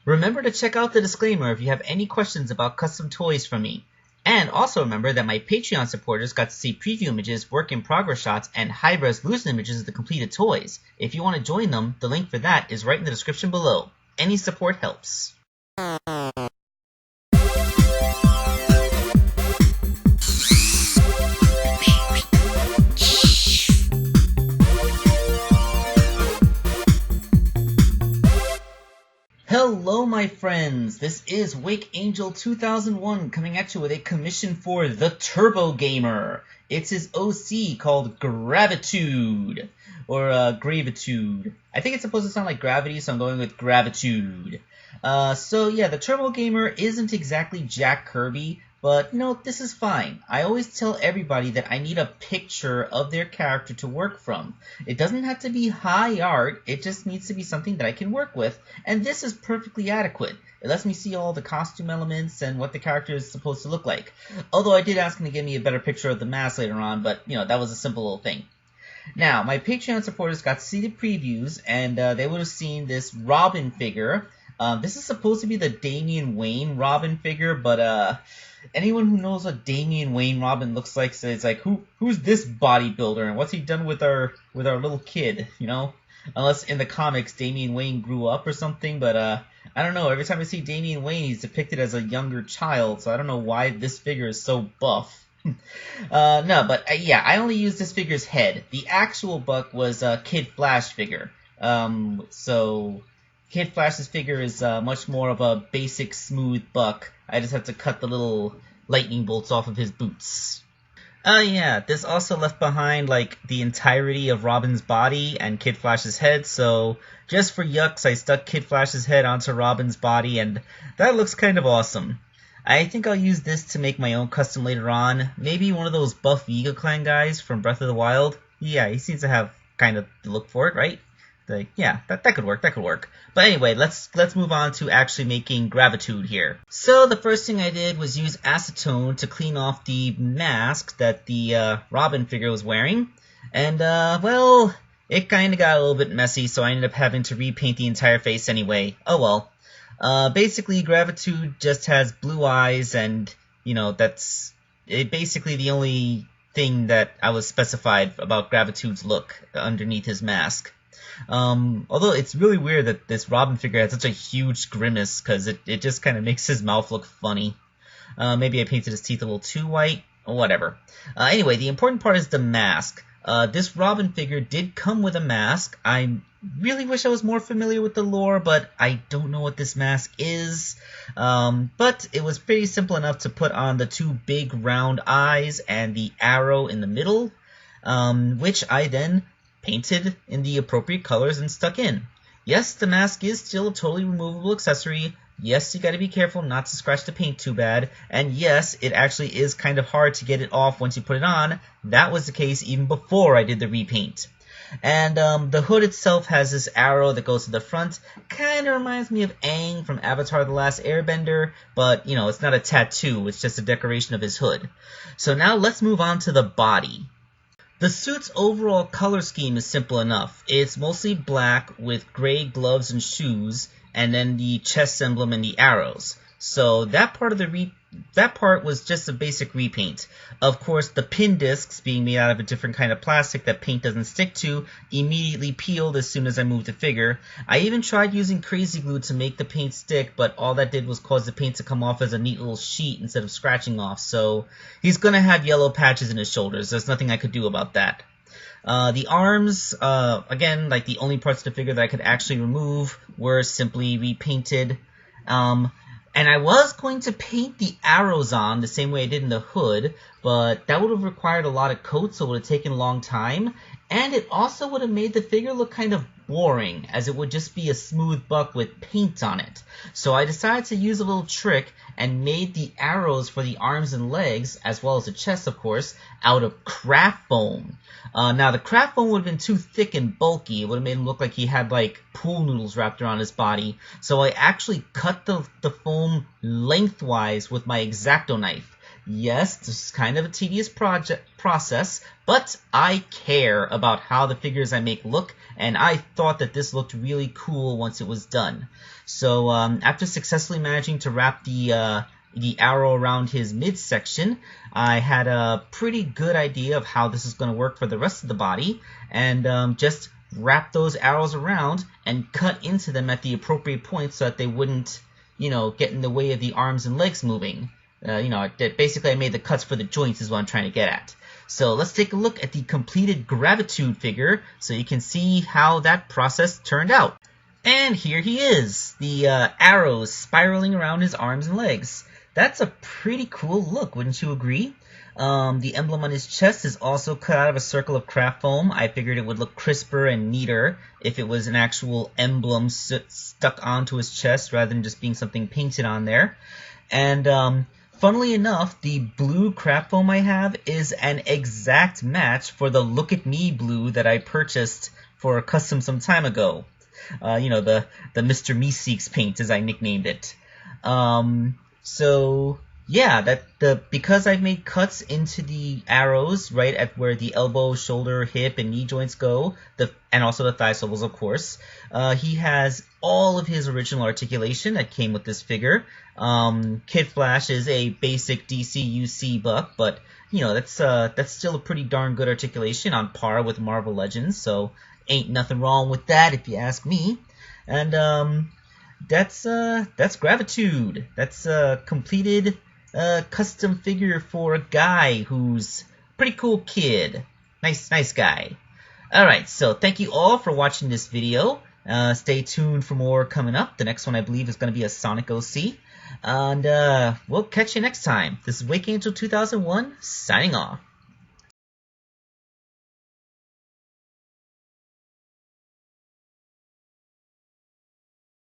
Remember to check out the disclaimer if you have any questions about custom toys from me. And also remember that my Patreon supporters got to see preview images, work in progress shots, and high-resolution images of the completed toys. If you want to join them, the link for that is right in the description below. Any support helps. Hello my friends, this is Wake Angel 2001 coming at you with a commission for the Turbo Gamer. It's his OC called Gravitude, or Gravitude. I think it's supposed to sound like gravity, so I'm going with Gravitude. So yeah, the Turbo Gamer isn't exactly Jack Kirby, but you know, this is fine. I always tell everybody that I need a picture of their character to work from. It doesn't have to be high art, it just needs to be something that I can work with, and this is perfectly adequate. It lets me see all the costume elements and what the character is supposed to look like. Although I did ask him to give me a better picture of the mask later on, but you know, that was a simple little thing. Now, my Patreon supporters got to see the previews, and they would have seen this Robin figure. This is supposed to be the Damian Wayne Robin figure, but anyone who knows what Damian Wayne Robin looks like says like, who's this bodybuilder and what's he done with our little kid, you know? Unless in the comics Damian Wayne grew up or something, but I don't know. Every time I see Damian Wayne, he's depicted as a younger child, so I don't know why this figure is so buff. No, but yeah, I only used this figure's head. The actual buck was a Kid Flash figure. So Kid Flash's figure is much more of a basic smooth buck. I just have to cut the little lightning bolts off of his boots. Yeah, this also left behind like the entirety of Robin's body and Kid Flash's head, so just for yucks I stuck Kid Flash's head onto Robin's body, and that looks kind of awesome. I think I'll use this to make my own custom later on. Maybe one of those buff Eagle Clan guys from Breath of the Wild. Yeah, he seems to have kind of the look for it, right? Like, yeah, that could work, that could work. But anyway, let's move on to actually making Gravitude here. So the first thing I did was use acetone to clean off the mask that the Robin figure was wearing. And, well, it kind of got a little bit messy, so I ended up having to repaint the entire face anyway. Oh well. Basically, Gravitude just has blue eyes, and, you know, that's basically the only thing that I was specified about Gravitude's look underneath his mask. Although it's really weird that this Robin figure has such a huge grimace, because it just kind of makes his mouth look funny. Maybe I painted his teeth a little too white, or whatever. Anyway, the important part is the mask. This Robin figure did come with a mask. I really wish I was more familiar with the lore, but I don't know what this mask is. But it was pretty simple enough to put on the two big round eyes and the arrow in the middle, which I then painted in the appropriate colors and stuck in. Yes, the mask is still a totally removable accessory. Yes, you gotta be careful not to scratch the paint too bad. And yes, it actually is kind of hard to get it off once you put it on. That was the case even before I did the repaint. And the hood itself has this arrow that goes to the front. Kinda reminds me of Aang from Avatar The Last Airbender, but, you know, it's not a tattoo, it's just a decoration of his hood. So now let's move on to the body. The suit's overall color scheme is simple enough. It's mostly black with gray gloves and shoes, and then the chest emblem and the arrows. So that part was just a basic repaint. Of course, the pin discs, being made out of a different kind of plastic that paint doesn't stick to, immediately peeled as soon as I moved the figure. I even tried using crazy glue to make the paint stick, but all that did was cause the paint to come off as a neat little sheet instead of scratching off, so he's gonna have yellow patches in his shoulders. There's nothing I could do about that. The arms, again, like the only parts of the figure that I could actually remove were simply repainted. And I was going to paint the arrows on the same way I did in the hood, but that would have required a lot of coats, so it would have taken a long time. And it also would have made the figure look kind of boring, as it would just be a smooth buck with paint on it. So I decided to use a little trick and made the arrows for the arms and legs, as well as the chest of course, out of craft foam. Now the craft foam would have been too thick and bulky. It would have made him look like he had like pool noodles wrapped around his body. So I actually cut the foam lengthwise with my X-Acto knife. Yes, this is kind of a tedious process, but I care about how the figures I make look, and I thought that this looked really cool once it was done. So after successfully managing to wrap the arrow around his midsection, I had a pretty good idea of how this is going to work for the rest of the body, and just wrap those arrows around and cut into them at the appropriate points so that they wouldn't, get in the way of the arms and legs moving. Basically I made the cuts for the joints is what I'm trying to get at. So let's take a look at the completed Gravitude figure so you can see how that process turned out. And here he is, the arrows spiraling around his arms and legs. That's a pretty cool look, wouldn't you agree? The emblem on his chest is also cut out of a circle of craft foam. I figured it would look crisper and neater if it was an actual emblem stuck onto his chest rather than just being something painted on there. And funnily enough, the blue craft foam I have is an exact match for the Look at Me blue that I purchased for a custom some time ago. The Mr. Meeseeks paint, as I nicknamed it. So yeah, because I've made cuts into the arrows right at where the elbow, shoulder, hip, and knee joints go, and also the thigh swivels, of course. He has all of his original articulation that came with this figure. Kid Flash is a basic DC-UC buck, but that's still a pretty darn good articulation on par with Marvel Legends. So ain't nothing wrong with that if you ask me. And that's Gravitude. That's a completed custom figure for a guy who's a pretty cool kid. Nice guy. Alright, so thank you all for watching this video. Stay tuned for more coming up. The next one I believe is going to be a Sonic OC. And we'll catch you next time. This is Wake Angel 2001 signing off.